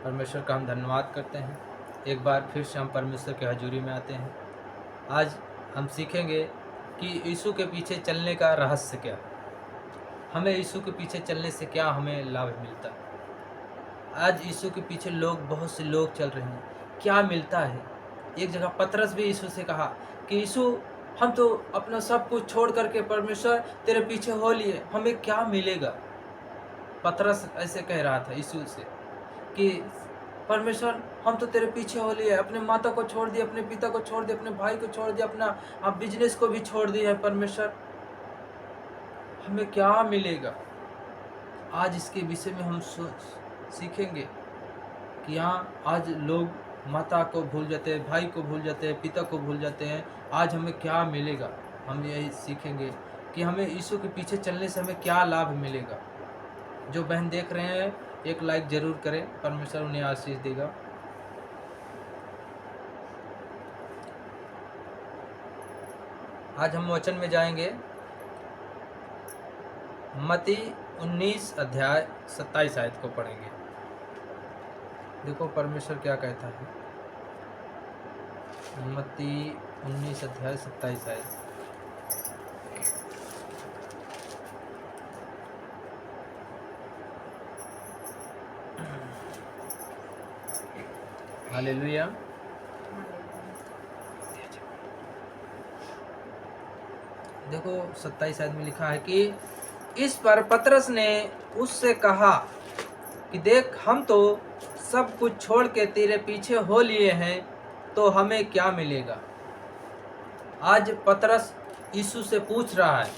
परमेश्वर का हम धन्यवाद करते हैं। एक बार फिर से हम परमेश्वर के हजूरी में आते हैं। आज हम सीखेंगे कि यीशु के पीछे चलने का रहस्य क्या है। हमें यीशु के पीछे चलने से क्या हमें लाभ मिलता है। आज यीशु के पीछे बहुत से लोग चल रहे हैं, क्या मिलता है। एक जगह पतरस भी यीशु से कहा कि यीशु, हम तो अपना सब कुछ छोड़ करके परमेश्वर तेरे पीछे हो लिए, हमें क्या मिलेगा। पतरस ऐसे कह रहा था यीशु से कि परमेश्वर, हम तो तेरे पीछे हो लिए, अपने माता को छोड़ दिए, अपने पिता को छोड़ दिए, अपने भाई को छोड़ दिया, अपना आप बिजनेस को भी छोड़ दिए है परमेश्वर, हमें क्या मिलेगा। आज इसके विषय में हम सीखेंगे कि यहाँ आज लोग माता को भूल जाते हैं, भाई को भूल जाते हैं, पिता को भूल जाते हैं। आज हमें क्या मिलेगा, हम यही सीखेंगे कि हमें यीशु के पीछे चलने से हमें क्या लाभ मिलेगा। जो बहन देख रहे हैं एक लाइक जरूर करें, परमेश्वर उन्हें आशीष देगा। आज हम वचन में जाएंगे, मत्ती 19 अध्याय 27 आयत को पढ़ेंगे। देखो परमेश्वर क्या कहता है। मत्ती 19 अध्याय 27 आयत। हालेलुया। देखो 27 आयत में लिखा है कि इस पर पतरस ने उससे कहा कि देख, हम तो सब कुछ छोड़ के तेरे पीछे हो लिए हैं, तो हमें क्या मिलेगा। आज पतरस यीशु से पूछ रहा है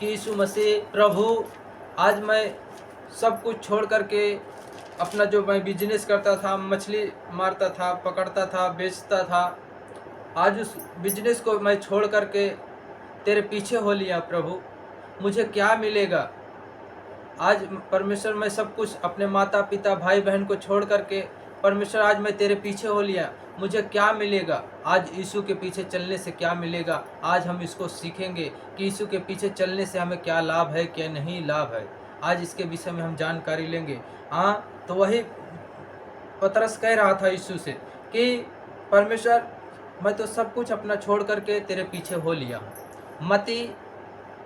कि यीशु मसीह प्रभु, आज मैं सब कुछ छोड़ करके अपना जो मैं बिजनेस करता था, मछली मारता था, पकड़ता था, बेचता था, आज उस बिजनेस को मैं छोड़ करके तेरे पीछे हो लिया प्रभु, मुझे क्या मिलेगा। आज परमेश्वर मैं सब कुछ अपने माता पिता भाई बहन को छोड़ करके परमेश्वर आज मैं तेरे पीछे हो लिया, मुझे क्या मिलेगा। आज यीशु के पीछे चलने से क्या मिलेगा, आज हम इसको सीखेंगे कि यीशु के पीछे चलने से हमें क्या लाभ है, क्या नहीं लाभ है। आज इसके विषय में हम जानकारी लेंगे। हाँ, तो वही पतरस कह रहा था यीशु से कि परमेश्वर, मैं तो सब कुछ अपना छोड़ करके तेरे पीछे हो लिया हूँ। मत्ती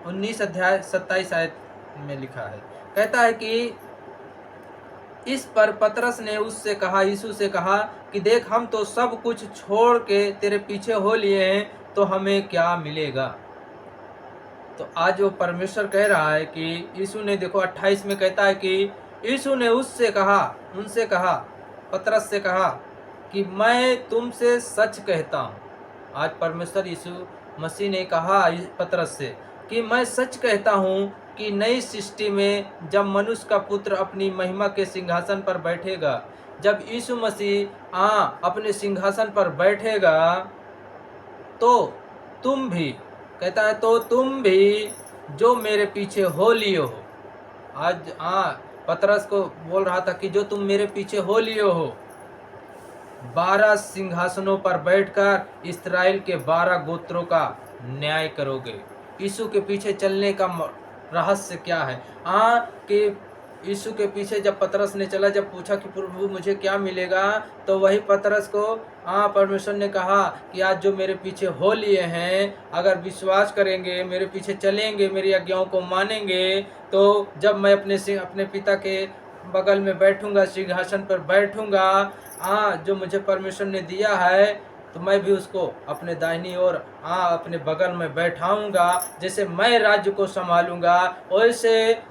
19 अध्याय 27 आयत में लिखा है, कहता है कि इस पर पतरस ने उससे कहा, यीशु से कहा कि देख, हम तो सब कुछ छोड़ के तेरे पीछे हो लिए हैं, तो हमें क्या मिलेगा। तो आज वो परमेश्वर कह रहा है कि यीशु ने, देखो 28 में कहता है कि यीशु ने उससे कहा, उनसे कहा, पतरस से कहा कि मैं तुमसे सच कहता हूँ। आज परमेश्वर यीशु मसीह ने कहा पतरस से कि मैं सच कहता हूँ कि नई सृष्टि में जब मनुष्य का पुत्र अपनी महिमा के सिंहासन पर बैठेगा, जब यीशु मसीह अपने सिंहासन पर बैठेगा, तो तुम भी, कहता है, तो तुम भी जो मेरे पीछे हो लिए हो। आज पतरस को बोल रहा था कि जो तुम मेरे पीछे हो लिए हो, 12 सिंहासनों पर बैठकर इस्राएल के 12 गोत्रों का न्याय करोगे। यीशु के पीछे चलने का रहस्य क्या है। कि यीशु के पीछे जब पतरस ने चला, जब पूछा कि प्रभु मुझे क्या मिलेगा, तो वही पतरस को परमेश्वर ने कहा कि आज जो मेरे पीछे हो लिए हैं, अगर विश्वास करेंगे, मेरे पीछे चलेंगे, मेरी आज्ञाओं को मानेंगे, तो जब मैं अपने पिता के बगल में बैठूंगा, सिंहासन पर बैठूंगा, जो मुझे परमेश्वर ने दिया है, तो मैं भी उसको अपने दाहिनी ओर अपने बगल में बैठाऊंगा। जैसे मैं राज्य को संभालूंगा, वैसे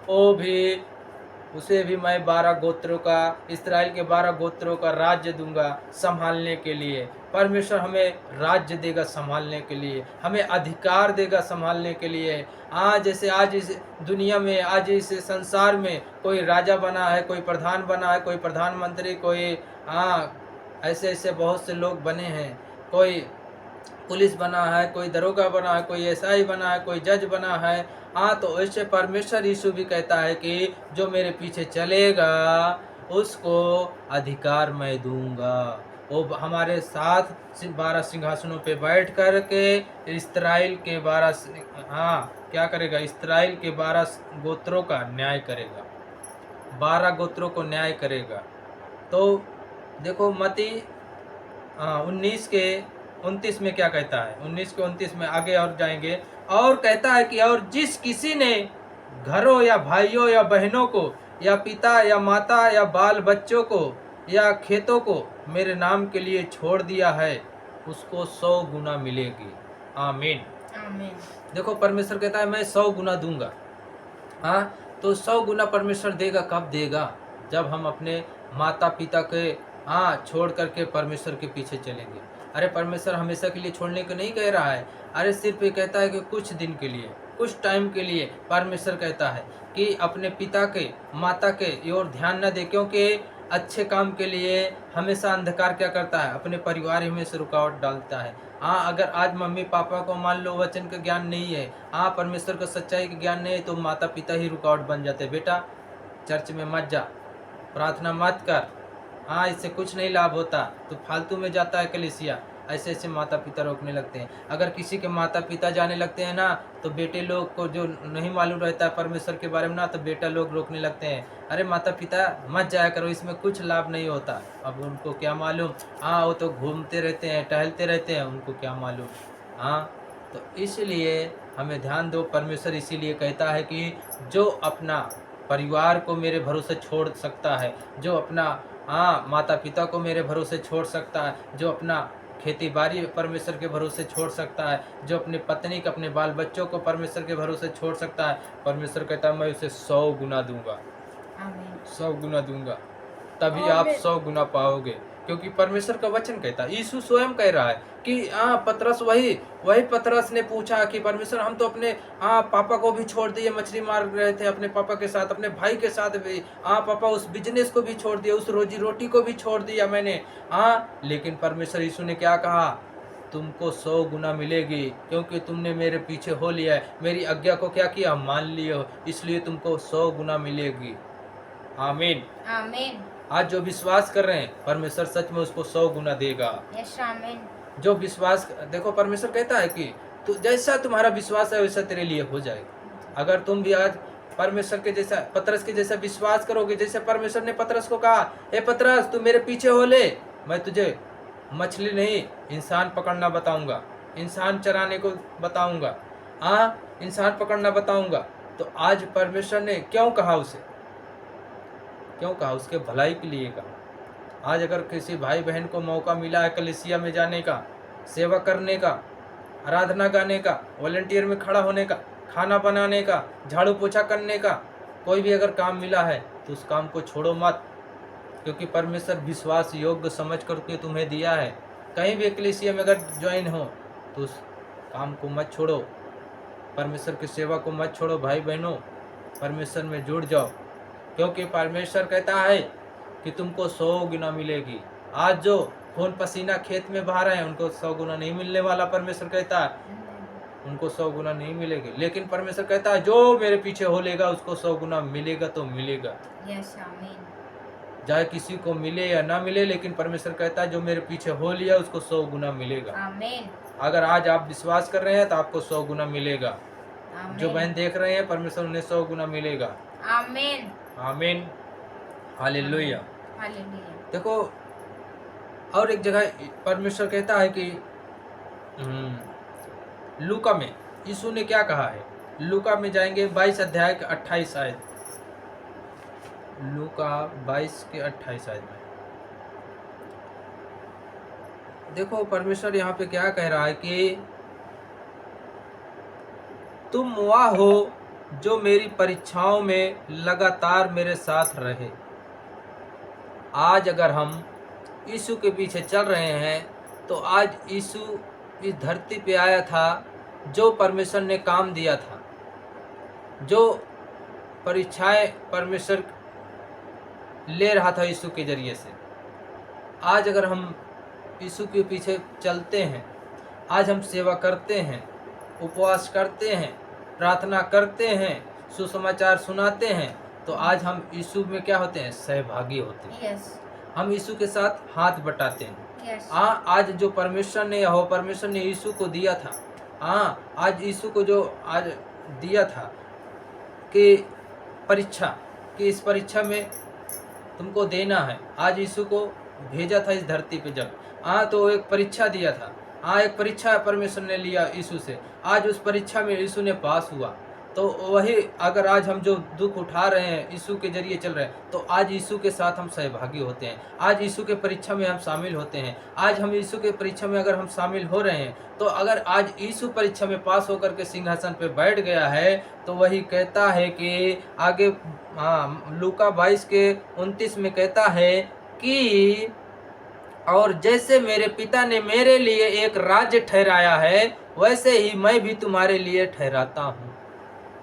उसे भी मैं 12 गोत्रों का, इस्राएल के 12 गोत्रों का राज्य दूंगा संभालने के लिए। परमेश्वर हमें राज्य देगा संभालने के लिए, हमें अधिकार देगा संभालने के लिए। जैसे आज इस दुनिया में, आज इस संसार में कोई राजा बना है, कोई प्रधान बना है, कोई प्रधानमंत्री, कोई ऐसे ऐसे बहुत से लोग बने हैं, कोई पुलिस बना है, कोई दरोगा बना है, कोई एसआई बना है, कोई जज बना है। तो ऐसे परमेश्वर यीशु भी कहता है कि जो मेरे पीछे चलेगा उसको अधिकार मैं दूंगा। वो हमारे साथ 12 सिंहासनों पे बैठ कर के इस्राएल के 12 क्या करेगा, इस्राएल के 12 गोत्रों का न्याय करेगा, 12 गोत्रों को न्याय करेगा। तो देखो मती 19 के 29 में क्या कहता है, 19 के 29 में आगे और जाएंगे, और कहता है कि और जिस किसी ने घरों या भाइयों या बहनों को या पिता या माता या बाल बच्चों को या खेतों को मेरे नाम के लिए छोड़ दिया है उसको 100 गुना मिलेगी। आमीन। आमीन। देखो परमेश्वर कहता है मैं 100 गुना दूंगा। हाँ, तो 100 गुना परमेश्वर देगा। कब देगा? जब हम अपने माता पिता के छोड़ करके परमेश्वर के पीछे चलेंगे। अरे परमेश्वर हमेशा के लिए छोड़ने को नहीं कह रहा है। अरे सिर्फ ये कहता है कि कुछ दिन के लिए, कुछ टाइम के लिए परमेश्वर कहता है कि अपने पिता के माता के ओर ध्यान न दे, क्योंकि अच्छे काम के लिए हमेशा अंधकार क्या करता है, अपने परिवार ही में से रुकावट डालता है। अगर आज मम्मी पापा को मान लो वचन का ज्ञान नहीं है, परमेश्वर का सच्चाई का ज्ञान नहीं है, तो माता पिता ही रुकावट बन जाते। बेटा चर्च में मत जा, प्रार्थना मत कर, इससे कुछ नहीं लाभ होता, तो फालतू में जाता है कलीसिया। ऐसे ऐसे माता पिता रोकने लगते हैं। अगर किसी के माता पिता जाने लगते हैं ना, तो बेटे लोग को जो नहीं मालूम रहता है परमेश्वर के बारे में ना, तो बेटा लोग रोकने लगते हैं। अरे माता पिता मत जाया करो, इसमें कुछ लाभ नहीं होता। अब उनको क्या मालूम, वो तो घूमते रहते हैं, टहलते रहते हैं, उनको क्या मालूम। तो इसलिए हमें ध्यान दो। परमेश्वर इसीलिए कहता है कि जो अपना परिवार को मेरे भरोसे छोड़ सकता है, जो अपना माता पिता को मेरे भरोसे छोड़ सकता है, जो अपना खेती बाड़ी परमेश्वर के भरोसे छोड़ सकता है, जो अपनी पत्नी को, अपने बाल बच्चों को परमेश्वर के भरोसे छोड़ सकता है, परमेश्वर कहता है मैं उसे 100 गुना दूंगा। 100 गुना दूंगा, तभी आप 100 गुना पाओगे। क्योंकि परमेश्वर का वचन कहता है, यीशु स्वयं कह रहा है कि पतरस वही पतरस ने पूछा कि परमेश्वर हम तो अपने पापा को भी छोड़ दिए, मछली मार रहे थे अपने पापा के साथ, अपने भाई के साथ भी, पापा उस बिजनेस को भी छोड़ दिया, उस रोजी रोटी को भी छोड़ दिया मैंने। लेकिन परमेश्वर यीशु ने क्या कहा, तुमको 100 गुना मिलेगी, क्योंकि तुमने मेरे पीछे हो लिया है, मेरी आज्ञा को क्या किया, मान लिए हो, इसलिए तुमको 100 गुना मिलेगी। आमीन। आमीन। आज जो विश्वास कर रहे हैं परमेश्वर सच में उसको 100 गुना देगा। यस आमीन। जो विश्वास, देखो परमेश्वर कहता है कि तो जैसा तुम्हारा विश्वास है वैसा तेरे लिए हो जाएगा। अगर तुम भी आज परमेश्वर के जैसा, पतरस के जैसा विश्वास करोगे, जैसे परमेश्वर ने पतरस को कहा, हे पतरस तू मेरे पीछे हो ले, मैं तुझे मछली नहीं इंसान पकड़ना बताऊंगा, इंसान चराने को बताऊंगा, इंसान पकड़ना बताऊंगा। तो आज परमेश्वर ने क्यों कहा उसे, क्यों कहा, उसके भलाई के लिए कहा। आज अगर किसी भाई बहन को मौका मिला है कलीसिया में जाने का, सेवा करने का, आराधना गाने का, वॉलंटियर में खड़ा होने का, खाना बनाने का, झाड़ू पोछा करने का, कोई भी अगर काम मिला है तो उस काम को छोड़ो मत, क्योंकि परमेश्वर विश्वास योग्य समझ करके तुम्हें दिया है। कहीं भी कलीसिया में अगर ज्वाइन हो तो उस काम को मत छोड़ो, परमेश्वर की सेवा को मत छोड़ो। भाई बहनों, परमेश्वर में जुड़ जाओ, क्योंकि परमेश्वर कहता है कि तुमको 100 गुना मिलेगी। आज जो खून पसीना खेत में बहा रहे हैं उनको 100 गुना नहीं मिलने वाला, परमेश्वर कहता है उनको 100 गुना नहीं मिलेगी। लेकिन परमेश्वर कहता है जो मेरे पीछे हो लेगा उसको 100 गुना मिलेगा तो मिलेगा। यस आमीन। चाहे किसी को मिले या ना मिले, लेकिन परमेश्वर कहता है जो मेरे पीछे हो लिया उसको 100 गुना मिलेगा। आमीन। अगर आज आप विश्वास कर रहे हैं तो आपको 100 गुना मिलेगा। जो बहन देख रहे हैं परमेश्वर उन्हें 100 गुना मिलेगा। आमीन। आमीन। हालेलुया। हालेलुया। देखो और एक जगह परमेश्वर कहता है कि लूका में यीशु ने क्या कहा है, लूका में जाएंगे 22 अध्याय के 28 आयत, लूका 22 के 28 आयत में देखो परमेश्वर यहाँ पे क्या कह रहा है कि तुम वह हो जो मेरी परीक्षाओं में लगातार मेरे साथ रहे। आज अगर हम यीशु के पीछे चल रहे हैं तो आज यीशु इस धरती पे आया था, जो परमेश्वर ने काम दिया था, जो परीक्षाएं परमेश्वर ले रहा था यीशु के जरिए से। आज अगर हम यीशु के पीछे चलते हैं, आज हम सेवा करते हैं, उपवास करते हैं, प्रार्थना करते हैं, सुसमाचार सुनाते हैं, तो आज हम यीशु में क्या होते हैं, सहभागी होते हैं। हम यीशु के साथ हाथ बटाते हैं। आज जो परमेश्वर ने यीशु को दिया था, आज यीशु को जो आज दिया था कि परीक्षा, कि इस परीक्षा में तुमको देना है। आज यीशु को भेजा था इस धरती पे जब तो एक परीक्षा दिया था। एक परीक्षा परमेश्वर ने लिया यीशु से। आज उस परीक्षा में यीशु ने पास हुआ। तो वही अगर आज हम जो दुख उठा रहे हैं यीशु के जरिए चल रहे हैं, तो आज यीशु के साथ हम सहभागी होते हैं। आज यीशु के परीक्षा में हम शामिल होते हैं। आज हम यीशु के परीक्षा में अगर हम शामिल हो रहे हैं, तो अगर आज यीशु परीक्षा में पास होकर के सिंहासन पे बैठ गया है, तो वही कहता है कि आगे लूका 22 के 29 में कहता है कि और जैसे मेरे पिता ने मेरे लिए एक राज्य ठहराया है, वैसे ही मैं भी तुम्हारे लिए ठहराता हूँ।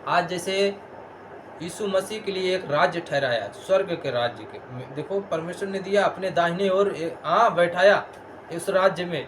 आज जैसे यीशु मसीह के लिए एक राज्य ठहराया, स्वर्ग के राज्य के, देखो परमेश्वर ने दिया, अपने दाहिने ओर बैठाया इस राज्य में।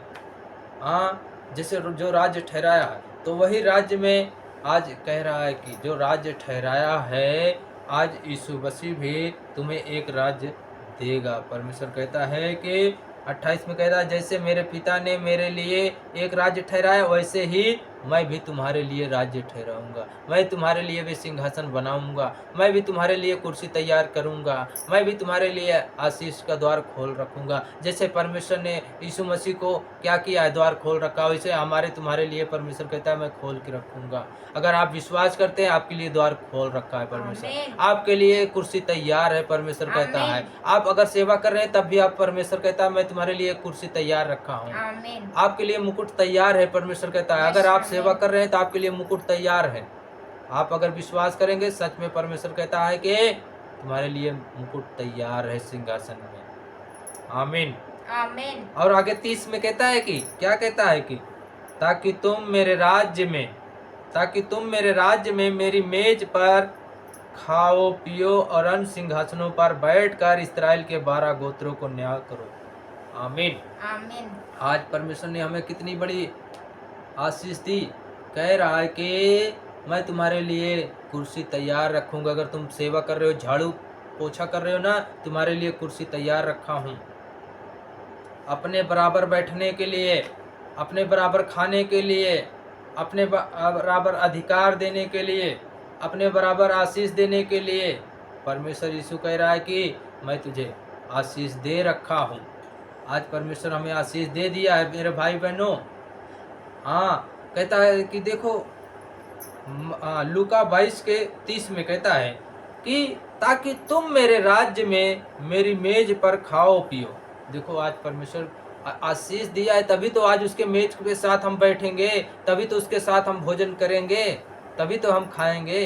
जैसे जो राज्य ठहराया है, तो वही राज्य में आज कह रहा है कि जो राज्य ठहराया है, आज यीशु मसीह भी तुम्हें एक राज्य देगा। परमेश्वर कहता है कि 28 में कहता है, जैसे मेरे पिता ने मेरे लिए एक राज्य ठहराया, वैसे ही मैं भी तुम्हारे लिए राज्य ठहराऊंगा। मैं तुम्हारे लिए भी सिंहासन बनाऊंगा। मैं भी तुम्हारे लिए कुर्सी तैयार करूंगा। मैं भी तुम्हारे लिए आशीष का द्वार खोल रखूंगा। जैसे परमेश्वर ने यीशु मसीह को क्या किया है, द्वार खोल रखा, वैसे हमारे तुम्हारे लिए परमेश्वर कहता है मैं खोल के रखूंगा। अगर आप विश्वास करते हैं, आपके लिए द्वार खोल रखा है परमेश्वर। आपके लिए कुर्सी तैयार है, परमेश्वर कहता है। आप अगर सेवा कर रहे हैं, तब भी आप परमेश्वर कहता है मैं तुम्हारे लिए कुर्सी तैयार रखा हूँ। आपके लिए मुकुट तैयार है, परमेश्वर कहता है। अगर आप सेवा कर रहे हैं, तो आपके लिए मुकुट तैयार है। आप अगर विश्वास करेंगे, सच में परमेश्वर कहता है कि तुम्हारे लिए मुकुट तैयार है सिंहासन में। आमीन आमीन। और आगे 30 में कहता है कि क्या कहता है कि ताकि तुम मेरे राज्य में मेरी मेज पर खाओ पियो और अन्य सिंहासनों पर बैठकर इस्राएल के 12 गोत्रों को न्याय करो। आमीन आमीन। आज परमेश्वर ने हमें कितनी बड़ी आशीष दी। कह रहा है कि मैं तुम्हारे लिए कुर्सी तैयार रखूंगा। अगर तुम सेवा कर रहे हो, झाड़ू पोछा कर रहे हो ना, तुम्हारे लिए कुर्सी तैयार रखा हूँ। अपने बराबर बैठने के लिए, अपने बराबर खाने के लिए, अपने बराबर अधिकार देने के लिए, अपने बराबर आशीष देने के लिए परमेश्वर यीशु कह रहा है कि मैं तुझे आशीष दे रखा हूँ। आज परमेश्वर हमें आशीष दे दिया है मेरे भाई बहनों। कहता है कि देखो लूका 22 के 30 में कहता है कि ताकि तुम मेरे राज्य में मेरी मेज पर खाओ पियो। देखो आज परमेश्वर आशीष दिया है, तभी तो आज उसके मेज के साथ हम बैठेंगे, तभी तो उसके साथ हम भोजन करेंगे, तभी तो हम खाएंगे।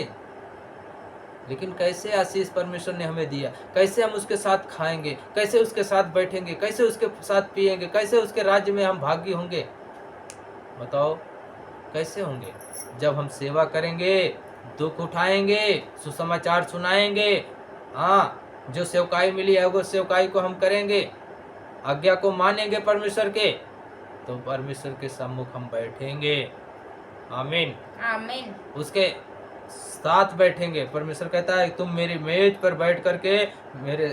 लेकिन कैसे आशीष परमेश्वर ने हमें दिया, कैसे हम उसके साथ खाएंगे, कैसे उसके साथ बैठेंगे, कैसे उसके साथ पिएंगे, कैसे उसके राज्य में हम भागी होंगे? बताओ कैसे होंगे? जब हम सेवा करेंगे, दुख उठाएंगे, सुसमाचार सुनाएंगे, जो सेवकाई मिली है वो सेवकाई को हम करेंगे, आज्ञा को मानेंगे परमेश्वर के, तो परमेश्वर के सम्मुख हम बैठेंगे। आमीन आमीन। उसके साथ बैठेंगे। परमेश्वर कहता है तुम मेरी मेज पर बैठ करके मेरे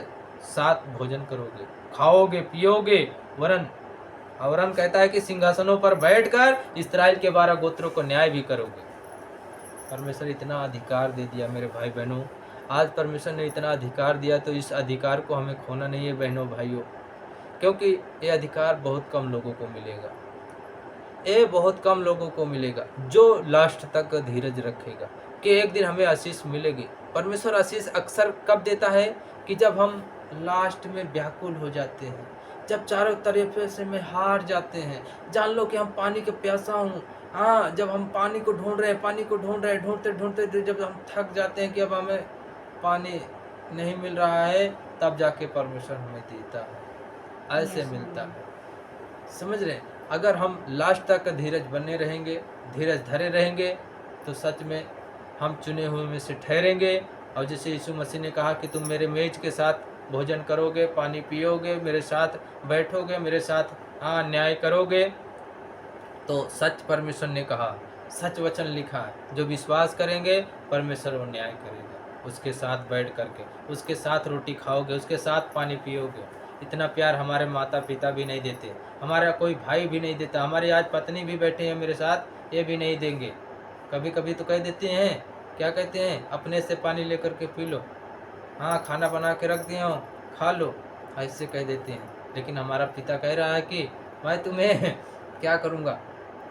साथ भोजन करोगे, खाओगे पियोगे, वरन कहता है कि सिंहासनों पर बैठकर इस्राएल के 12 गोत्रों को न्याय भी करोगे। परमेश्वर इतना अधिकार दे दिया मेरे भाई बहनों। आज परमेश्वर ने इतना अधिकार दिया, तो इस अधिकार को हमें खोना नहीं है बहनों भाइयों, क्योंकि ये अधिकार बहुत कम लोगों को मिलेगा। ये बहुत कम लोगों को मिलेगा जो लास्ट तक धीरज रखेगा कि एक दिन हमें आशीष मिलेगी। परमेश्वर आशीष अक्सर कब देता है कि जब हम लास्ट में व्याकुल हो जाते हैं, जब चारों तरफ से में हार जाते हैं, जान लो कि हम पानी के प्यासा हूँ। जब हम पानी को ढूंढ रहे हैं, ढूंढते जब हम थक जाते हैं कि अब हमें पानी नहीं मिल रहा है, तब जाके परमेश्वर हमें देता है, ऐसे मिलता है। समझ रहे? अगर हम लास्ट तक धीरज बने रहेंगे, धीरज धरे रहेंगे, तो सच में हम चुने हुए में से ठहरेंगे। और जैसे यीशु मसीह ने कहा कि तुम मेरे मेज के साथ भोजन करोगे, पानी पियोगे, मेरे साथ बैठोगे, मेरे साथ न्याय करोगे, तो सच परमेश्वर ने कहा, सच वचन लिखा है, जो विश्वास करेंगे परमेश्वर वो न्याय करेगा। उसके साथ बैठ करके उसके साथ रोटी खाओगे, उसके साथ पानी पियोगे। इतना प्यार हमारे माता पिता भी नहीं देते, हमारा कोई भाई भी नहीं देता, हमारी आज पत्नी भी बैठे हैं मेरे साथ, ये भी नहीं देंगे। कभी कभी तो कह देते हैं, क्या कहते हैं, अपने से पानी लेकर के पी लो, खाना बना के रख दिया हूँ, खा लो, ऐसे कह देते हैं। लेकिन हमारा पिता कह रहा है कि मैं तुम्हें क्या करूँगा,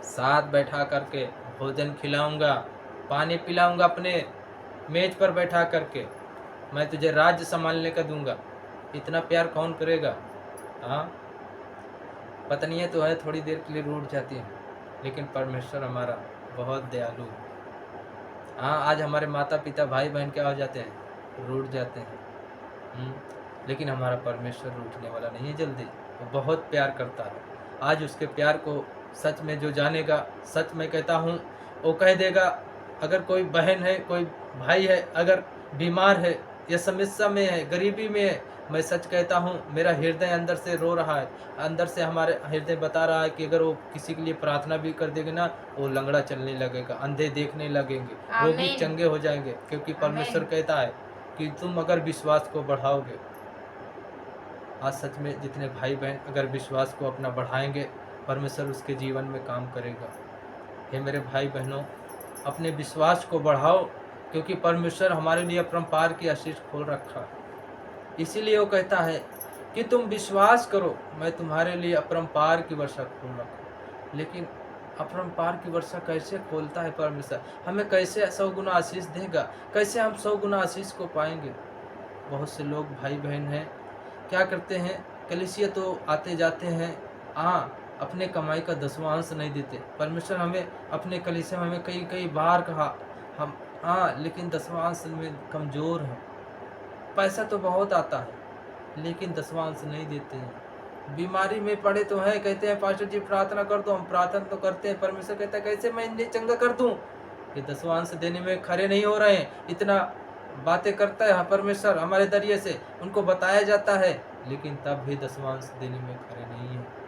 साथ बैठा करके भोजन खिलाऊंगा, पानी पिलाऊंगा, अपने मेज पर बैठा करके मैं तुझे राज्य संभालने का दूंगा। इतना प्यार कौन करेगा? हाँ, पत्नियाँ तो है थोड़ी देर के लिए रूठ जाती हैं, लेकिन परमेश्वर हमारा बहुत दयालु है। हाँ, आज हमारे माता पिता भाई बहन क्या हो जाते हैं, रूठ जाते हैं। लेकिन हमारा परमेश्वर रूठने वाला नहीं है जल्दी, वो बहुत प्यार करता है। आज उसके प्यार को सच में जो जानेगा, सच में कहता हूँ, वो कह देगा। अगर कोई बहन है, कोई भाई है, अगर बीमार है या समस्या में है, गरीबी में है, मैं सच कहता हूँ, मेरा हृदय अंदर से रो रहा है, अंदर से हमारे हृदय बता रहा है कि अगर वो किसी के लिए प्रार्थना भी कर देगा ना, वो लंगड़ा चलने लगेगा, अंधे देखने लगेंगे, रोगी आमीन। चंगे हो जाएंगे, क्योंकि परमेश्वर कहता है कि तुम अगर विश्वास को बढ़ाओगे। आज सच में जितने भाई बहन अगर विश्वास को अपना बढ़ाएंगे, परमेश्वर उसके जीवन में काम करेगा। हे मेरे भाई बहनों, अपने विश्वास को बढ़ाओ, क्योंकि परमेश्वर हमारे लिए अपरंपार की आशीष खोल रखा है। इसीलिए वो कहता है कि तुम विश्वास करो, मैं तुम्हारे लिए अपरंपार की वर्षा खोल रखा। लेकिन अपरंपार की वर्षा कैसे खोलता है परमेश्वर? हमें कैसे 100 गुना आशीष देगा? कैसे हम 100 गुना आशीष को पाएंगे? बहुत से लोग भाई बहन हैं, क्या करते हैं, कलीसिया तो आते जाते हैं, हाँ, अपने कमाई का 10वां अंश नहीं देते। परमेश्वर हमें अपने कलीसिया में हमें कई कई बार कहा, हम हाँ, लेकिन 10वां अंश में कमज़ोर हैं। पैसा तो बहुत आता है, लेकिन 10वां अंश नहीं देते हैं। बीमारी में पड़े तो हैं, कहते हैं पास्टर जी प्रार्थना कर दो, हम प्रार्थना तो करते हैं, परमेश्वर कहता है कैसे मैं इन्हें चंगा कर दूं? ये 10वां अंश देने में खड़े नहीं हो रहे हैं। इतना बातें करता है परमेश्वर हमारे जरिए से, उनको बताया जाता है, लेकिन तब भी 10वां अंश देने में खड़े नहीं है।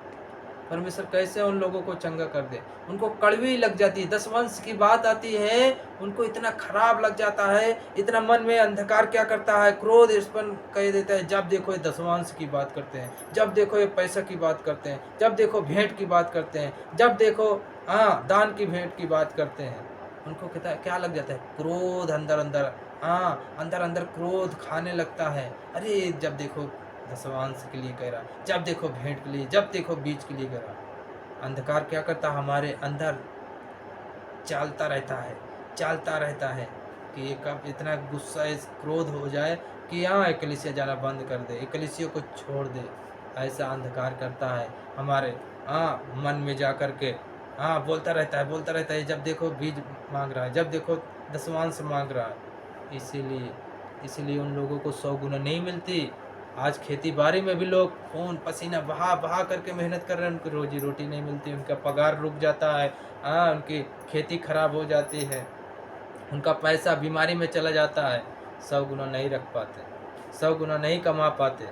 परमेश्वर कैसे उन लोगों को चंगा कर दे? उनको कड़वी लग जाती है, 10वां अंश की बात आती है, उनको इतना खराब लग जाता है, इतना मन में अंधकार क्या करता है, क्रोध स्पन कह देता है। जब देखो ये 10वां अंश की बात करते हैं, जब देखो ये पैसा की बात करते हैं, जब देखो भेंट की बात करते हैं, जब देखो हाँ दान की भेंट की बात करते हैं, उनको कहता है क्या लग जाता है, क्रोध अंदर अंदर, हाँ अंदर अंदर क्रोध खाने लगता है। अरे जब देखो 10वां अंश के लिए कह रहा, जब देखो भेंट के लिए, जब देखो बीज के लिए कह रहा। अंधकार क्या करता है, हमारे अंदर चलता रहता है कि ये कब इतना गुस्सा क्रोध हो जाए कि यहाँ कलीसिया जाना बंद कर दे, कलीसिया को छोड़ दे। ऐसा अंधकार करता है हमारे मन में जा कर के, बोलता रहता है, जब देखो बीज मांग रहा है, जब देखो 10वां अंश मांग रहा है। इसीलिए उन लोगों को 100 गुना नहीं मिलती। आज खेती बाड़ी में भी लोग खून पसीना बहा बहा करके मेहनत कर रहे हैं, उनको रोजी रोटी नहीं मिलती, उनका पगार रुक जाता है, उनकी खेती खराब हो जाती है, उनका पैसा बीमारी में चला जाता है। 100 गुना नहीं रख पाते, 100 गुना नहीं कमा पाते,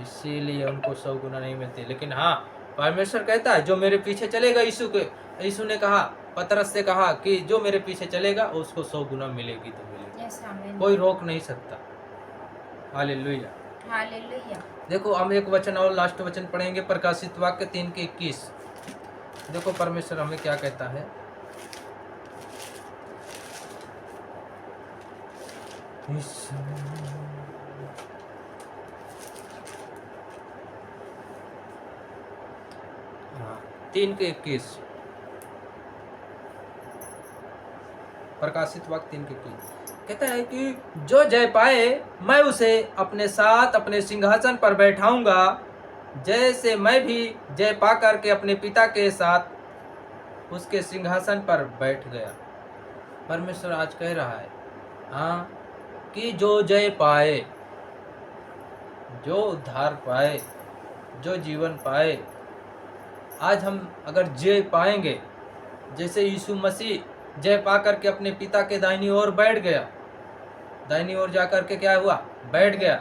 इसीलिए उनको 100 गुना नहीं मिलती। लेकिन हाँ, परमेश्वर कहता है जो मेरे पीछे चलेगा, यीशु ने कहा, पतरस से कहा कि जो मेरे पीछे चलेगा उसको 100 गुना मिलेगी तो मिलेगी, कोई रोक नहीं सकता। Hallelujah, hallelujah. देखो हम एक वचन और लास्ट वचन पढ़ेंगे, प्रकाशित वाक्य 3:21। देखो परमेश्वर हमें क्या कहता है। हाँ, 3:21, प्रकाशित वाक्य 3:21 कहता है कि जो जय पाए मैं उसे अपने साथ अपने सिंहासन पर बैठाऊंगा, जैसे मैं भी जय पा करके अपने पिता के साथ उसके सिंहासन पर बैठ गया। परमेश्वर आज कह रहा है कि जो जय पाए, जो उद्धार पाए, जो जीवन पाए, आज हम अगर जय पाएंगे, जैसे यीशु मसीह जय पा करके अपने पिता के दाहिनी ओर बैठ गया, दाहिनी ओर जाकर के क्या हुआ, बैठ गया,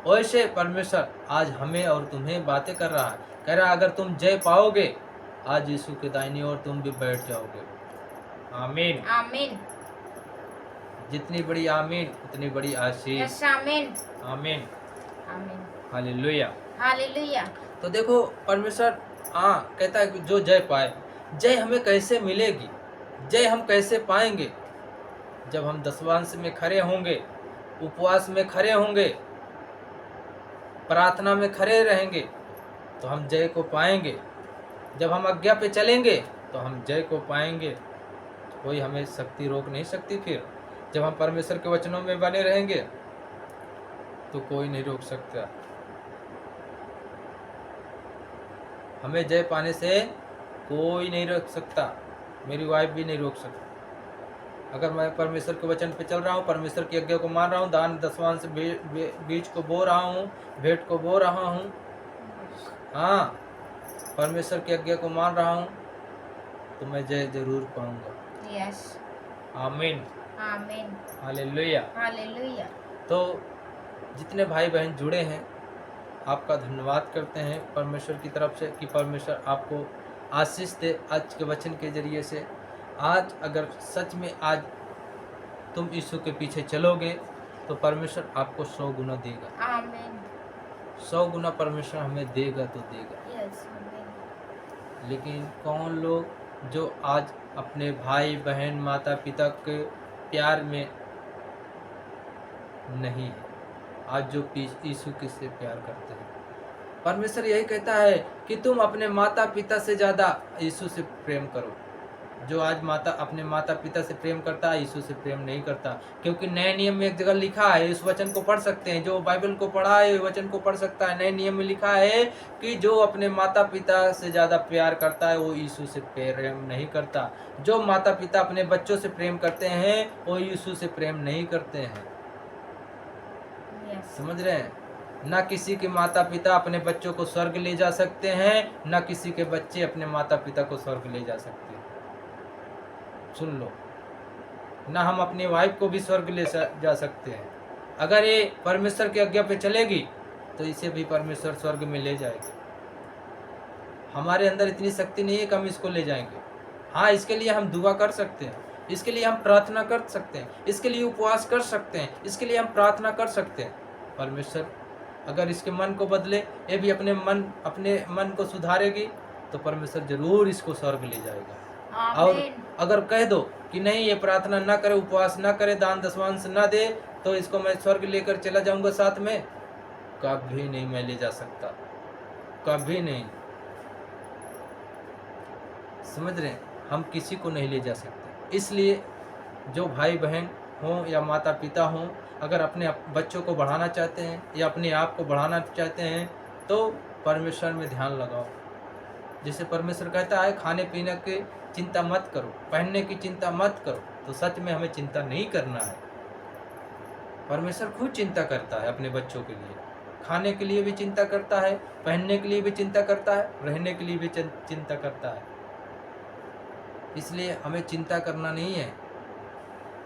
वैसे परमेश्वर आज हमें और तुम्हें बातें कर रहा है, कह रहा अगर तुम जय पाओगे, आज यीशु के दाहिनी ओर तुम भी बैठ जाओगे। आमीन, आमीन। जितनी बड़ी आमीन उतनी बड़ी आशीष। आमीन, आमीन, आमीन। Hallelujah, hallelujah. तो देखो परमेश्वर कहता है कि जो जय पाए, जय हमें कैसे मिलेगी, जय हम कैसे पाएंगे? जब हम 10वां अंश में खड़े होंगे, उपवास में खड़े होंगे, प्रार्थना में खड़े रहेंगे तो हम जय को पाएंगे। जब हम आज्ञा पे चलेंगे तो हम जय को पाएंगे। कोई हमें शक्ति रोक नहीं सकती। फिर जब हम परमेश्वर के वचनों में बने रहेंगे तो कोई नहीं रोक सकता। हमें जय पाने से कोई नहीं रोक सकता। मेरी वाइफ भी नहीं रोक सकती। अगर मैं परमेश्वर के वचन पे चल रहा हूँ, परमेश्वर की आज्ञा को मान रहा हूँ, दान दशवांश बीज को बो रहा हूँ, भेंट को बो रहा हूँ, हाँ, परमेश्वर की आज्ञा को मान रहा हूँ, तो मैं जय जरूर पाऊंगा। यस। आमीन। आमीन। हालेलुया। हालेलुया। तो जितने भाई बहन जुड़े हैं, आपका धन्यवाद करते हैं परमेश्वर की तरफ से कि परमेश्वर आपको आशीष दे आज के वचन के जरिए से। आज अगर सच में आज तुम यीशु के पीछे चलोगे तो परमेश्वर आपको 100 गुना देगा। आमीन। 100 गुना परमेश्वर हमें देगा तो देगा। यस। आमीन। लेकिन कौन लोग जो आज अपने भाई बहन माता पिता के प्यार में नहीं है, आज जो यीशु के से प्यार करते हैं। परमेश्वर यही कहता है कि तुम अपने माता पिता से ज़्यादा यीशु से प्रेम करो। जो आज अपने माता पिता से प्रेम करता है, यीशु से प्रेम नहीं करता। क्योंकि नए नियम में एक जगह लिखा है, इस वचन को पढ़ सकते हैं, जो बाइबल को पढ़ा है वचन को पढ़ सकता है। नए नियम में लिखा है कि जो अपने माता पिता से ज़्यादा प्यार करता है वो यीशु से प्रेम नहीं करता। जो माता पिता अपने बच्चों से प्रेम करते हैं वो यीशु से प्रेम नहीं करते हैं। यस। समझ रहे हैं? ना किसी के माता पिता अपने बच्चों को स्वर्ग ले जा सकते हैं, ना किसी के बच्चे अपने माता पिता को स्वर्ग ले जा सकते हैं। सुन लो, ना हम अपनी वाइफ को भी स्वर्ग ले जा सकते हैं। अगर ये परमेश्वर की आज्ञा पे चलेगी तो इसे भी परमेश्वर स्वर्ग में ले जाएगा। हमारे अंदर इतनी शक्ति नहीं है कि हम इसको ले जाएंगे। हाँ, इसके लिए हम दुआ कर सकते हैं, इसके लिए हम प्रार्थना कर सकते हैं, इसके लिए उपवास कर सकते हैं, इसके लिए हम प्रार्थना कर सकते हैं। परमेश्वर अगर इसके मन को बदले, ये भी अपने मन को सुधारेगी तो परमेश्वर जरूर इसको स्वर्ग ले जाएगा। और अगर कह दो कि नहीं, ये प्रार्थना ना करे, उपवास ना करे, दान दशवांश ना दे, तो इसको मैं स्वर्ग लेकर चला जाऊंगा साथ में, कभी नहीं मैं ले जा सकता, कभी नहीं। समझ रहे हैं? हम किसी को नहीं ले जा सकते। इसलिए जो भाई बहन हों या माता पिता हों, अगर अपने बच्चों को बढ़ाना चाहते हैं या अपने आप को बढ़ाना चाहते हैं तो परमेश्वर में ध्यान लगाओ। जैसे परमेश्वर कहता है खाने पीने की चिंता मत करो, पहनने की चिंता मत करो, तो सच में हमें चिंता नहीं करना है। परमेश्वर खुद चिंता करता है अपने बच्चों के लिए, खाने के लिए भी चिंता करता है, पहनने के लिए भी चिंता करता है, रहने के लिए भी चिंता करता है। इसलिए हमें चिंता करना नहीं है।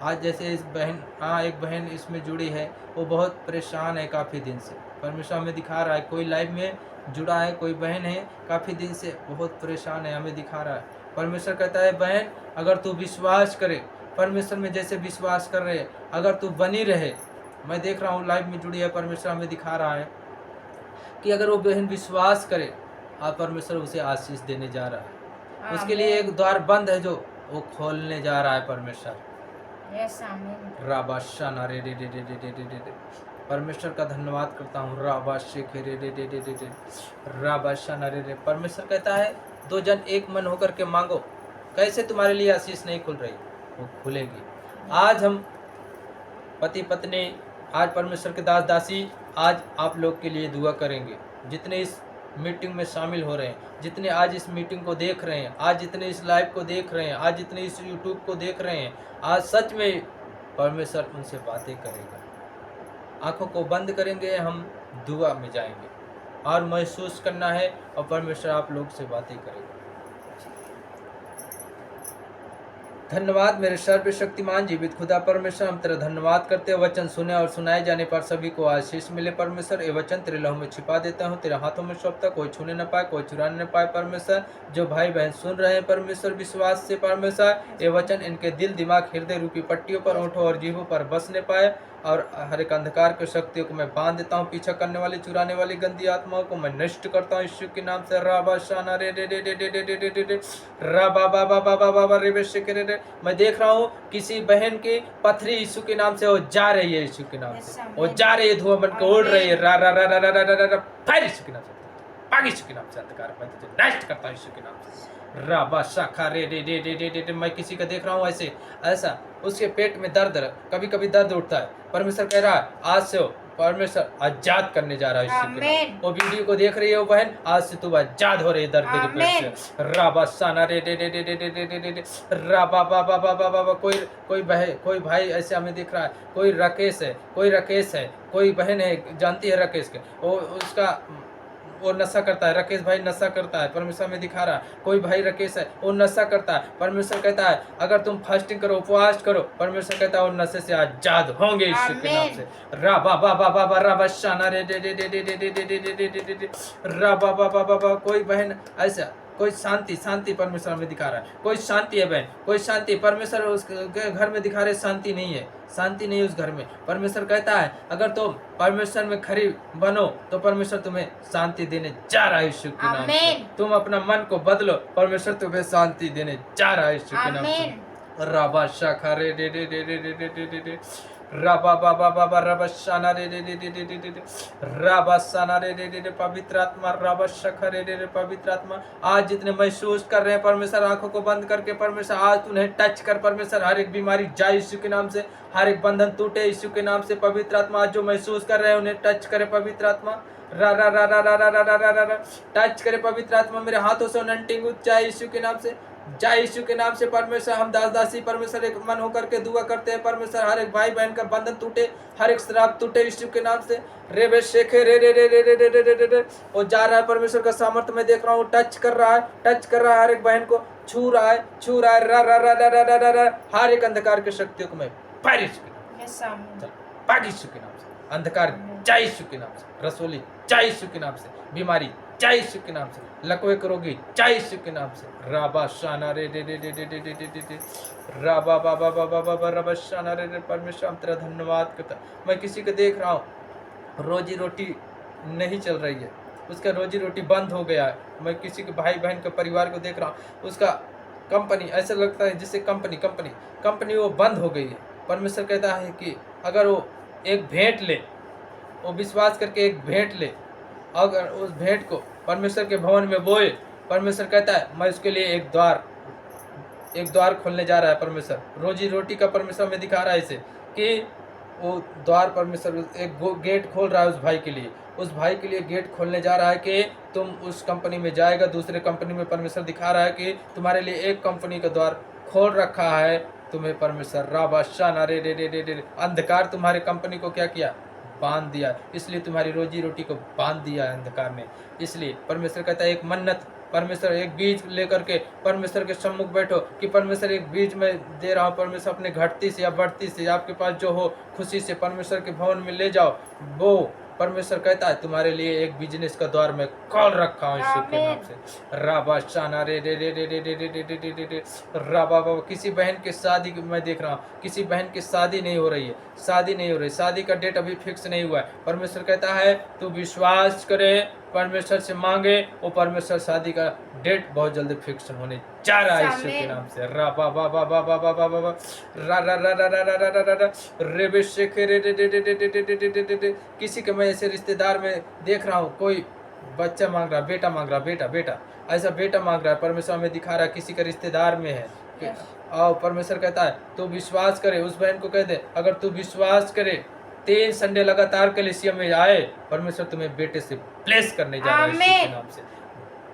आज जैसे एक बहन इसमें जुड़ी है, वो बहुत परेशान है काफ़ी दिन से। परमेश्वर हमें दिखा रहा है, कोई लाइव में जुड़ा है, कोई बहन है काफ़ी दिन से बहुत परेशान है, हमें दिखा रहा है। परमेश्वर कहता है बहन, अगर तू विश्वास करे, परमेश्वर में जैसे विश्वास कर रहे, अगर तू बनी रहे, मैं देख रहा हूँ लाइव में जुड़ी है, परमेश्वर हमें दिखा रहा है कि अगर वो बहन विश्वास करे, आप परमेश्वर उसे आशीष देने जा रहा है। उसके लिए एक द्वार बंद है जो वो खोलने जा रहा है परमेश्वर। यस। आमीन। राबाशा नारे रे रे रे रे रे रे रे। परमेश्वर का धन्यवाद करता हूँ। राबाशे खे रे रे रे रे रे रे। राबाशा नारे रे। परमेश्वर कहता है दो जन एक मन होकर के मांगो, कैसे तुम्हारे लिए आशीष नहीं खुल रही, वो खुलेगी। आज हम पति पत्नी, आज परमेश्वर के दास दासी, आज आप लोग के लिए दुआ करेंगे। जितने इस मीटिंग में शामिल हो रहे हैं, जितने आज इस मीटिंग को देख रहे हैं, आज जितने इस लाइव को देख रहे हैं, आज जितने इस यूट्यूब को देख रहे हैं, आज सच में परमेश्वर उनसे बातें करेगा। आंखों को बंद करेंगे, हम दुआ में जाएंगे और महसूस करना है और परमेश्वर आप लोग से बातें करेगा। धन्यवाद मेरे सर्वशक्तिमान जीवित खुदा परमेश्वर, हम तेरा धन्यवाद करते हैं। वचन सुने और सुनाए जाने पर सभी को आशीष मिले परमेश्वर। ये वचन तेरे लहू में छिपा देता हूँ, तेरे हाथों में सौंपता, कोई छूने न पाए, कोई चुराने न पाए परमेश्वर। जो भाई बहन सुन रहे हैं परमेश्वर विश्वास से परमेश्वर, ये वचन इनके दिल दिमाग हृदय रूपी पट्टियों पर, ओंठों और जीभों पर बसने पाए और हर एक अंधकार की शक्तियों को मैं बांध देता हूँ। पीछा करने वाली, चुराने वाली गंदी आत्माओं को मैं नष्ट करता हूँ यीशु के नाम से। राबा शाना रे रे रे रे रे रे रे रे रे रे राबा बाबा बाबा बाबा रे बेशे के रे रे। मैं देख रहा हूँ किसी बहन की पथरी यीशु के नाम से वो जा रही है, यीशु के नाम से वो जा रही है, धुआं बन के उड़ रही है। रा रा रा रा रा रा रा रा फायर यीशु के नाम से, भाग यीशु के नाम से अंधकार, मैं तुझे नष्ट करता हूँ यीशु के नाम से। राबा शाखा रे रे रे रे रे रे रे। मैं किसी का देख रहा हूँ ऐसे, ऐसा उसके पेट में दर्द, कभी कभी दर्द उठता है। परमेश्वर कह रहा है आज से परमेश्वर आजाद करने जा रहा है यीशु के नाम। वो वीडियो को देख रही है वो बहन, आज से तू आजाद हो रही है दर्द के पेट से। राबा साना रे रे रे रे रे रे रे रे रे रे राबा बाबा बाबा बाबा। कोई भाई ऐसे हमें दिख रहा है, कोई राकेश है, कोई राकेश है, कोई बहन है जानती है राकेश के, वो नशा करता है। राकेश भाई नशा करता है, परमेश्वर में दिखा रहा है। कोई भाई राकेश है वो नशा करता है, परमेश्वर कहता है अगर तुम फास्टिंग करो, उपवास करो, परमेश्वर कहता है वो नशे से आजाद होंगे यीशु के नाम से। रा बाबा बाबा बाबा रा शाना रे रे रे रे रे रे रे रे रे रे रे रे रा बाबा बाबा बाबा। कोई बहन ऐसा, कोई शांति परमेश्वर में दिखा रहा है, कोई शांति है बहन, कोई शांति। परमेश्वर उस घर में दिखा रहे शांति नहीं है, शांति नहीं उस घर में। परमेश्वर कहता है अगर तुम परमेश्वर में खरी बनो तो परमेश्वर तुम्हें शांति देने जा रहा है यीशु के नाम से। तुम अपना मन को बदलो, परमेश्वर तुम्हें शांति देने जा रहा है यीशु के नाम से। राबा शाखा रे रे रे रे रे रे रे रे रे राबा बाबा बाबा रबा शाना रे रे रे रे रे रे रे राबा शाना रे रे रे रे। पवित्र आत्मा राबा शाखा रे रे रे। पवित्र आत्मा आज जितने महसूस कर रहे हैं परमेश्वर, आंखों को बंद करके परमेश्वर आज उन्हें टच कर परमेश्वर। हर एक बीमारी जाए यीशु के नाम से, हर एक बंधन टूटे यीशु के नाम से। पवित्र आत्मा आज जो महसूस कर रहे हैं उन्हें टच करे पवित्र आत्मा। रा रा रा रा रा रा रा रा रा रा टच करे पवित्र आत्मा। मेरे हाथों से अनंटिंग जाए यीशु के नाम से, जय यीशु के नाम से। परमेश्वर हम दास दासी परमेश्वर एक मन होकर के दुआ करते हैं परमेश्वर, हर एक भाई बहन का बंधन टूटे, हर एक श्राप टूटे यीशु के नाम से। रे बे शेखे रे रे रे रे रे रे रे रे रे रे। वो जा रहा है परमेश्वर का सामर्थ्य मैं देख रहा हूँ, टच कर रहा है, टच कर रहा है, हर एक बहन को छू रहा है, छू रहा है। रा रा रा रा रा रा रा। हर एक अंधकार की शक्तियों को मैं फायर यीशु के नाम से, भाग यीशु के नाम से। अंधकार जय यीशु के नाम से, रसोली जय यीशु के नाम से, बीमारी जय यीशु के नाम से, लकवे करोगी जय यीशु के नाम से। राबा शाना रे रे रे रे रे रे रे रे रे राबा बाबा बाबा बाबा रबा शाना रे रे। परमेश्वर हम तेरा धन्यवाद करता। मैं किसी को देख रहा हूँ रोजी रोटी नहीं चल रही है, उसका रोजी रोटी बंद हो गया है। मैं किसी के भाई बहन के परिवार को देख रहा हूँ, उसका कंपनी ऐसा लगता है जिससे कंपनी वो बंद हो गई है। परमेश्वर कहता है कि अगर वो एक भेंट ले, वो विश्वास करके एक भेंट ले, अगर उस भेंट को परमेश्वर के भवन में बोए, परमेश्वर कहता है मैं उसके लिए एक द्वार खोलने जा रहा है परमेश्वर। रोजी रोटी का परमेश्वर में दिखा रहा है इसे कि वो द्वार परमेश्वर एक गेट खोल रहा है उस भाई के लिए, उस भाई के लिए गेट खोलने जा रहा है कि तुम उस कंपनी में जाएगा, दूसरे कंपनी में परमेश्वर दिखा रहा है कि तुम्हारे लिए एक कंपनी का द्वार खोल रखा है तुम्हें परमेश्वर। राबा शाना रे रे रे रे रे। अंधकार तुम्हारे कंपनी को क्या किया, बांध दिया, इसलिए तुम्हारी रोजी रोटी को बांध दिया है अंधकार ने। इसलिए परमेश्वर कहता है एक मन्नत, परमेश्वर एक बीज लेकर के परमेश्वर के सम्मुख बैठो कि परमेश्वर एक बीज में दे रहा हूँ, परमेश्वर अपने घटती से या बढ़ती से आपके पास जो हो खुशी से परमेश्वर के भवन में ले जाओ। वो परमेश्वर कहता है तुम्हारे लिए एक बिजनेस का द्वार में कॉल रखा हूँ यीशु के नाम से। राबा शाना रे रे रे रे रे रे रे रे रे रे रे राबा बाबा। किसी बहन की शादी मैं देख रहा हूँ, किसी बहन की शादी नहीं हो रही है, शादी नहीं हो रही, शादी का डेट अभी फिक्स नहीं हुआ है। परमेश्वर कहता है तू विश्वास करे, परमेश्वर से मांगे, वो परमेश्वर शादी का डेट बहुत जल्दी फिक्स होने जा रहा है यीशु के नाम से। रा बा बा बा बा बा बा बा बा रा रा रा रा रा रा रा रा रा रे बे शेखे रे रे रे रे रे रे रे रे रे रे। किसी के मैं ऐसे रिश्तेदार में देख रहा हूँ, कोई बच्चा मांग रहा, बेटा मांग रहा, बेटा ऐसा बेटा मांग रहा है, परमेश्वर में दिखा रहा है किसी का रिश्तेदार में है। और परमेश्वर कहता है तू विश्वास करे, उस बहन को कह दे अगर तू विश्वास करे 3 संडे लगातार कलीसिया में आए, परमेश्वर तुम्हें बेटे से प्लेस करने जा रहा है यीशु के नाम से,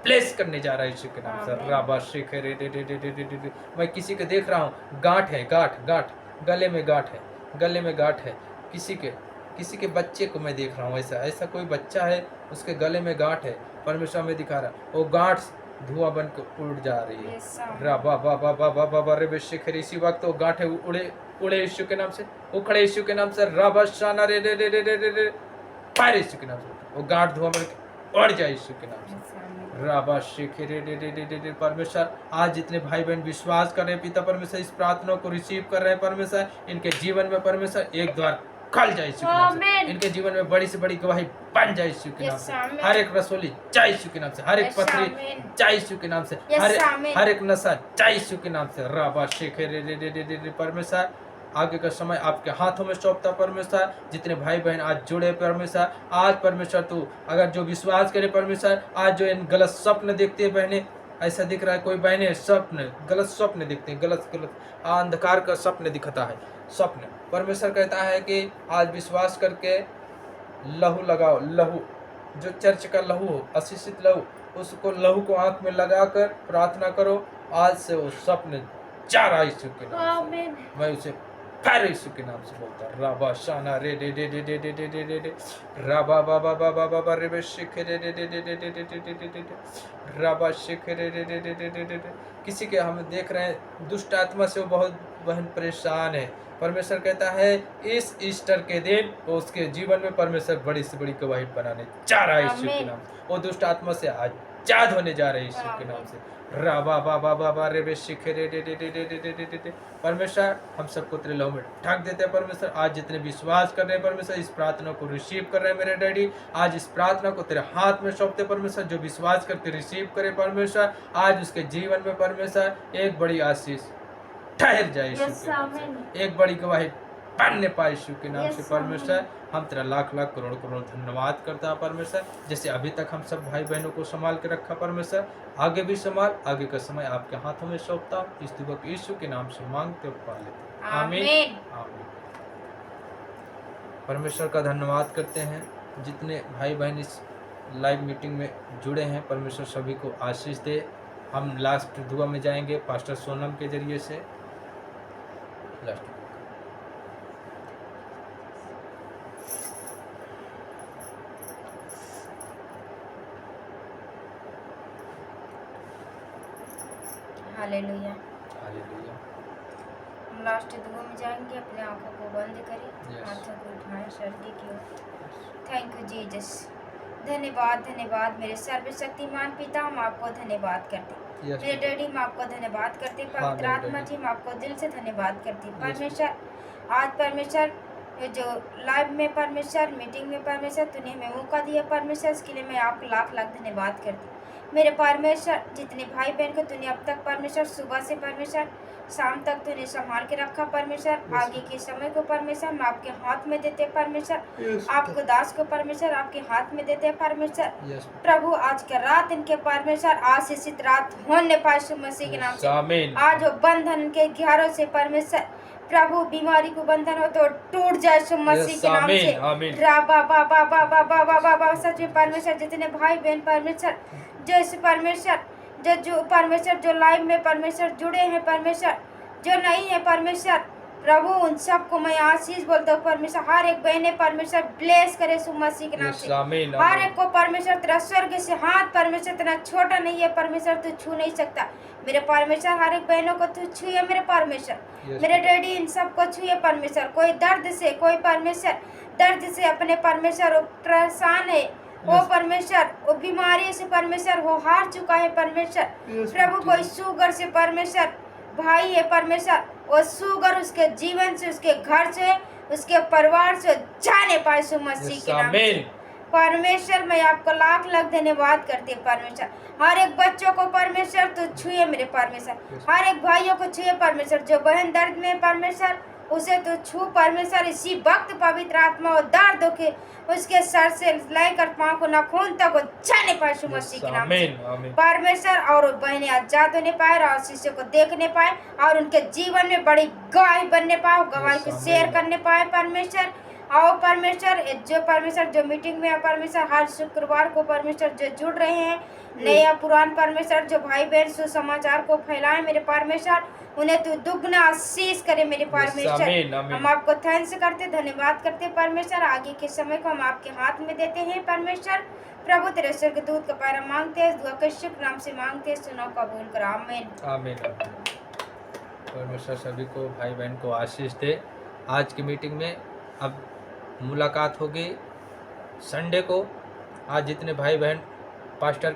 प्लेस करने जा रहा है यीशु के नाम से। राबा शेख रे रे रे रे रे रे। मैं किसी के देख रहा हूँ गांठ है, गांठ गले में गांठ है, गले में गांठ है। किसी के बच्चे को मैं देख रहा हूँ, ऐसा कोई बच्चा है उसके गले में गांठ है, परमेश्वर में दिखा रहा है। वो गांठ धुआं बन के उड़ जा रही है। राबा बाबा बाबा बाबा रे बे शेख। इसी वक्त वो गांठे उड़े यीशु के नाम से, उखड़े यीशु के नाम से। राबा शाना रे रे रे रे रे रे रे फायर यीशु के नाम से। वो गांठ धुआं बन के उड़ जाए यीशु के नाम से। राबा शेख रे रे रे रे रे। परमेश्वर आज जितने भाई बहन विश्वास कर रहे हैं पिता परमेश्वर, इस प्रार्थना को रिसीव कर रहे हैं परमेश्वर, इनके जीवन में परमेश्वर एक द्वार खल जाए यीशु के नाम से। आमीन। इनके जीवन में बड़ी से बड़ी गवाही बन जाए यीशु के नाम यस, से। आमीन। हर एक रसोली जाए यीशु के नाम से, हर एक यस, पथरी आमीन। जाए यीशु के नाम से, यस, आमीन। हर एक नशा जाए यीशु के नाम से। राबा शेखे रे रे रे रे रे रे। परमेश्वर आगे का समय आपके हाथों में सौंपता परमेश्वर। जितने भाई बहन आज जुड़े परमेश्वर, आज परमेश्वर तू अगर जो विश्वास करे परमेश्वर, आज जो इन गलत स्वप्न देखते हैं बहने, ऐसा दिख रहा है कोई बहने स्वप्न गलत स्वप्न दिखते हैं, गलत अंधकार का स्वप्न दिखता है स्वप्न। परमेश्वर कहता है कि आज विश्वास करके लहू लगाओ, लहू जो चर्च का लहू हो, अशिषित लहू, उसको लहू को आंख में लगाकर प्रार्थना करो। आज से वो स्वप्न जा रहा है यीशु के नाम से। आमीन। मैं उसे फिर यीशु के नाम से बोलता राबा शाना रे रे रे रे रे रे रे रे रे रे राबा बाबा बाबा बाबा रे बे शिख रे रे रे रे रे रे रे रे रे रे राबा शिख रे रे रे रे रे रे रे रे। किसी के हम देख रहे हैं दुष्ट आत्मा से वो बहुत बहन परेशान है। परमेश्वर कहता है इस ईस्टर के दिन वो उसके जीवन में परमेश्वर बड़ी से बड़ी गवाही बनाने जा रहा है यीशु के नाम से। वो दुष्ट आत्मा से आजाद होने जा रहे हैं यीशु के नाम से। राबा बाबा बाबा रे बे शिख रे रे रे रे रे रे रे रे रे। परमेश्वर हम सबको तेरे लहू में ढक देते हैं परमेश्वर। आज जितने विश्वास कर रहे हैं परमेश्वर, इस प्रार्थना को रिसीव कर रहे हैं मेरे डैडी, आज इस प्रार्थना को तेरे हाथ में सौंपते परमेश्वर। जो विश्वास करके रिसीव करे परमेश्वर, आज उसके जीवन में परमेश्वर एक बड़ी आशीष ठहर जाए यीशु के नाम से, एक बड़ी गवाही बनने पाए यीशु के नाम से परमेश्वर। हम तेरा लाख लाख करोड़ करोड़ धन्यवाद करता है परमेश्वर। जैसे अभी तक हम सब भाई बहनों को संभाल के रखा परमेश्वर, आगे भी संभाल, आगे का समय आपके हाथों में सौंपता हूं। इस दुआ को यीशु के नाम से मांगते और पा लेते हैं। आमीन आमीन। परमेश्वर का धन्यवाद करते हैं। जितने भाई बहन इस लाइव मीटिंग में जुड़े हैं परमेश्वर सभी को आशीष दे। हम लास्ट दुआ में जाएंगे पास्टर सोनम के जरिए से। Last hallelujah. हालेलुया। हम लास्ट दुआ में जाएंगे। अपने आंखों को बंद करें, Yes. हाथों को उठाएं सर्दी की ओर। Thank you Jesus. धन्यवाद धन्यवाद मेरे सर्वशक्तिमान पिता, हम आपको धन्यवाद करते हैं। Yes, मेरे डैडी हम आपको धन्यवाद करते हैं। हाँ, पवित्र मेरे आत्मा डैडी। जी हम आपको दिल से धन्यवाद करते हैं। Yes, परमेश्वर आज परमेश्वर ये जो लाइव में परमेश्वर मीटिंग में परमेश्वर तूने हमें मौका दिया परमेश्वर, इसके लिए मैं आपको लाख लाख धन्यवाद करती हूँ। मेरे परमेश्वर जितने भाई बहन को तूने अब तक परमेश्वर सुबह से परमेश्वर शाम तक तूने संभाल के रखा परमेश्वर, आगे के समय को परमेश्वर हम आपके हाथ में देते हैं परमेश्वर। Yes, आपको दास को परमेश्वर आपके हाथ में देते हैं परमेश्वर। Yes, प्रभु आज के रात इनके परमेश्वर आशीषित रात होने पाए यीशु मसीह के नाम से। आमीन। आज वो बंधन के घेरों से परमेश्वर प्रभु बीमारी को बंधन हो तो टूट जाए यीशु मसीह Yes, के नाम आमीन, से। आमीन। राबा बाबा बाबा बाबा बाबा सच में परमेश्वर जितने भाई बहन परमेश्वर जो इस परमेश्वर जो परमेश्वर जो लाइव में परमेश्वर जुड़े हैं परमेश्वर, जो नहीं है परमेश्वर प्रभु उन सबको मैं आशीष बोलता हूँ परमेश्वर। हर एक बहने परमेश्वर ब्लेस करे यीशु मसीह के नाम Yes, से। आमीन, हर आमीन। एक को परमेश्वर तेरा स्वर्ग से हाथ परमेश्वर इतना छोटा नहीं है परमेश्वर, तू छू नहीं सकता मेरे परमेश्वर। हर एक बहनों को तू छुए मेरे परमेश्वर। Yes, मेरे डैडी इन सबको छुए परमेश्वर। कोई दर्द से, कोई परमेश्वर दर्द से अपने परमेश्वर वो परेशान है, वो Yes. परमेश्वर वो बीमारी से परमेश्वर वो हार चुका है परमेश्वर। Yes, प्रभु कोई शुगर से परमेश्वर भाई है परमेश्वर, वो शुगर उसके जीवन से, उसके घर से, उसके परिवार से जाने पाए यीशु मसीह Yes, के नाम से। आमीन। परमेश्वर मैं आपको लाख लाख धन्यवाद करती हूँ परमेश्वर। हर एक बच्चों को परमेश्वर तू छुए मेरे परमेश्वर। Yes. हर एक भाइयों को छुए परमेश्वर। जो बहन दर्द में है परमेश्वर उसे तो छू परमेश्वर। इसी वक्त पवित्र आत्मा और दर्द के उसके सर से लेकर पांव को नाखून तक वो जाने पाए यीशु मसीह के नाम से आमीन, आमीन। परमेश्वर। और वो बहनें आजाद होने पाए और शिष्यों को देखने पाए और उनके जीवन में बड़ी गवाही बनने पाए, गवाही को Yes, शेयर आमीन। करने पाए परमेश्वर। और परमेश्वर जो परमेश्वर जो मीटिंग में है परमेश्वर, हर शुक्रवार को परमेश्वर जो जुड़ रहे हैं नए या पुरान परमेश्वर, जो भाई बहन सुसमाचार को फैलाए मेरे परमेश्वर, उन्हें तू दुगना आशीष करे मेरे परमेश्वर। आमीन, आमीन। हम आपको थैंक्स करते धन्यवाद करते परमेश्वर। आगे के समय को हम आपके हाथ में देते हैं परमेश्वर। प्रभु तेरे स्वर्गदूत का पैरा मांगते हैं, दुआ के शुभ नाम से मांगते हैं, सुनो कबूल कर आमीन आमीन। परमेश्वर सभी को भाई बहन को आशीष दे। आज की मीटिंग में अब मुलाकात होगी संडे को। आज जितने भाई बहन पास्टर